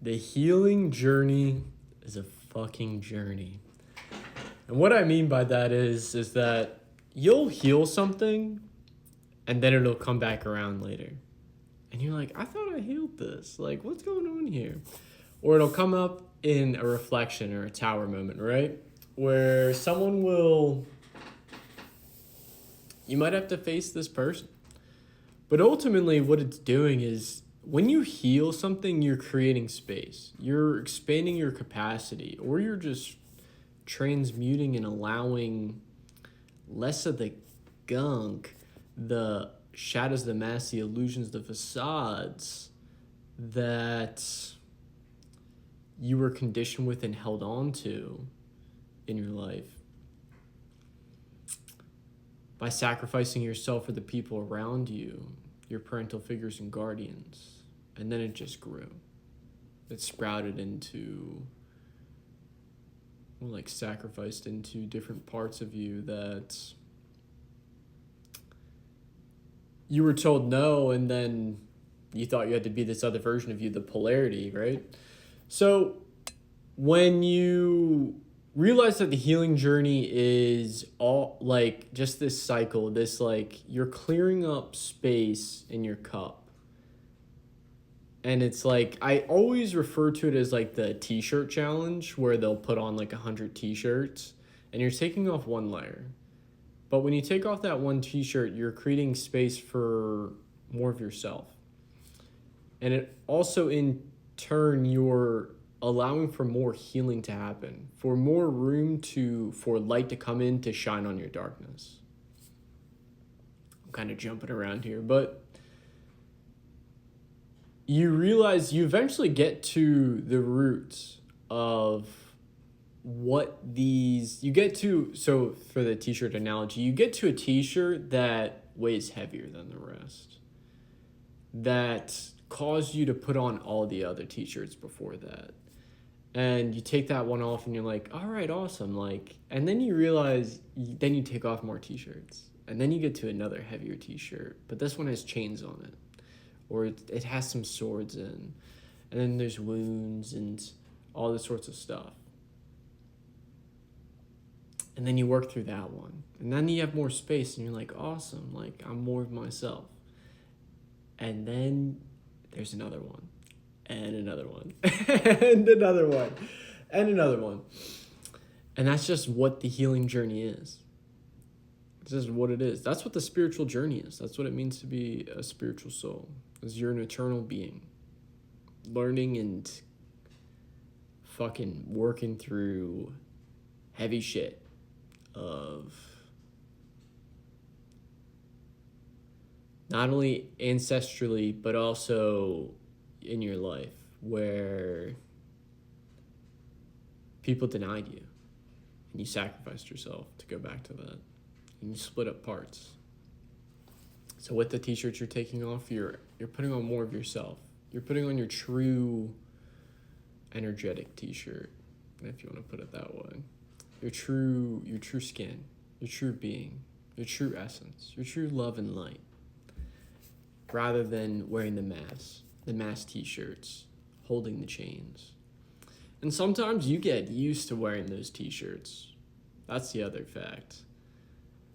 The healing journey is a fucking journey. And what I mean by that is that you'll heal something and then it'll come back around later. And you're like, I thought I healed this. Like, what's going on here? Or it'll come up in a reflection or a tower moment, right? Where someone will, you might have to face this person. But ultimately, what it's doing is when you heal something, you're creating space. You're expanding your capacity, or you're just transmuting and allowing less of the gunk, the shadows, the masks, the illusions, the facades that you were conditioned with and held on to in your life. By sacrificing yourself for the people around you, your parental figures and guardians. And then it just grew. It sprouted into, well, like sacrificed into different parts of you that you were told no, and then you thought you had to be this other version of you, the polarity, right? So when you realize that the healing journey is all like just this cycle, this like you're clearing up space in your cup. And it's like, I always refer to it as like the t-shirt challenge where they'll put on like 100 t-shirts and you're taking off one layer. But when you take off that one t-shirt, you're creating space for more of yourself. And it also in turn, you're allowing for more healing to happen, for more room for light to come in to shine on your darkness. I'm kind of jumping around here, but you realize you eventually get to the roots of what so for the t-shirt analogy, you get to a t-shirt that weighs heavier than the rest, that caused you to put on all the other t-shirts before that. And you take that one off and you're like, all right, awesome. Like, and then you realize, then you take off more t-shirts. And then you get to another heavier t-shirt. But this one has chains on it. Or it has some swords in. And then there's wounds and all this sorts of stuff. And then you work through that one. And then you have more space and you're like, awesome. Like, I'm more of myself. And then there's another one. And another one, and another one, and another one. And that's just what the healing journey is. It's just what it is. That's what the spiritual journey is. That's what it means to be a spiritual soul. Is you're an eternal being. Learning and fucking working through heavy shit of not only ancestrally, but also in your life where people denied you and you sacrificed yourself to go back to that and you split up parts. So with the t-shirts you're taking off, you're putting on more of yourself. You're putting on your true energetic t-shirt, if you want to put it that way. Your true skin, your true being, your true essence, your true love and light, rather than wearing the mask t-shirts, holding the chains. And sometimes you get used to wearing those t-shirts. That's the other fact.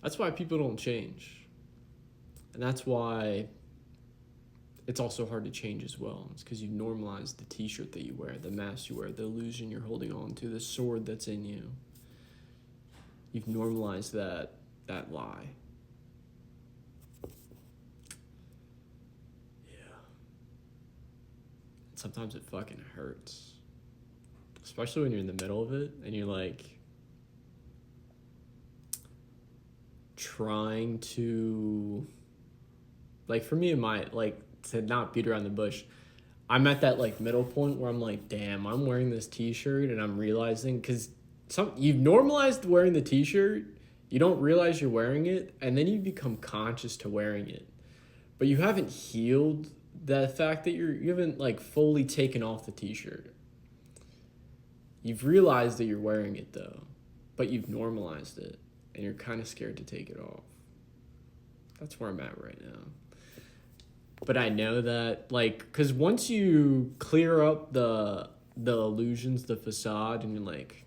That's why people don't change. And that's why it's also hard to change as well. It's because you normalize the t-shirt that you wear, the mask you wear, the illusion you're holding on to, the sword that's in you. You've normalized that lie. Sometimes it fucking hurts. Especially when you're in the middle of it and you're like trying to, like for me and to not beat around the bush, I'm at that like middle point where I'm like, damn, I'm wearing this t-shirt and I'm realizing, because you've normalized wearing the t-shirt, you don't realize you're wearing it, and then you become conscious to wearing it. But you haven't healed the fact that you haven't like fully taken off the t-shirt. You've realized that you're wearing it though, but you've normalized it and you're kind of scared to take it off. That's where I'm at right now. But I know that, like, because once you clear up the illusions, the facade, and you're like,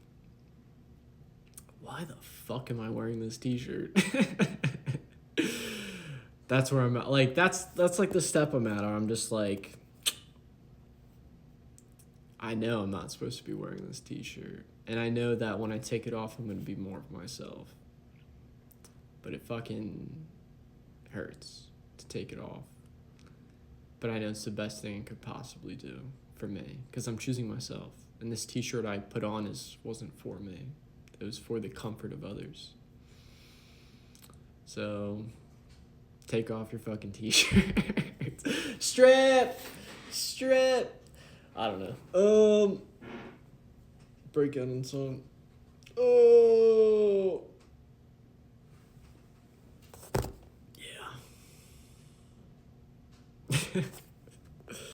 why the fuck am I wearing this t-shirt? That's where I'm at. Like, that's like the step I'm at. Or I'm just like, I know I'm not supposed to be wearing this t-shirt. And I know that when I take it off, I'm going to be more of myself. But it fucking hurts to take it off. But I know it's the best thing I could possibly do for me. Because I'm choosing myself. And this t-shirt I put on wasn't for me. It was for the comfort of others. So, take off your fucking t-shirt. Strip! I don't know. Breakout in song. Oh! Yeah.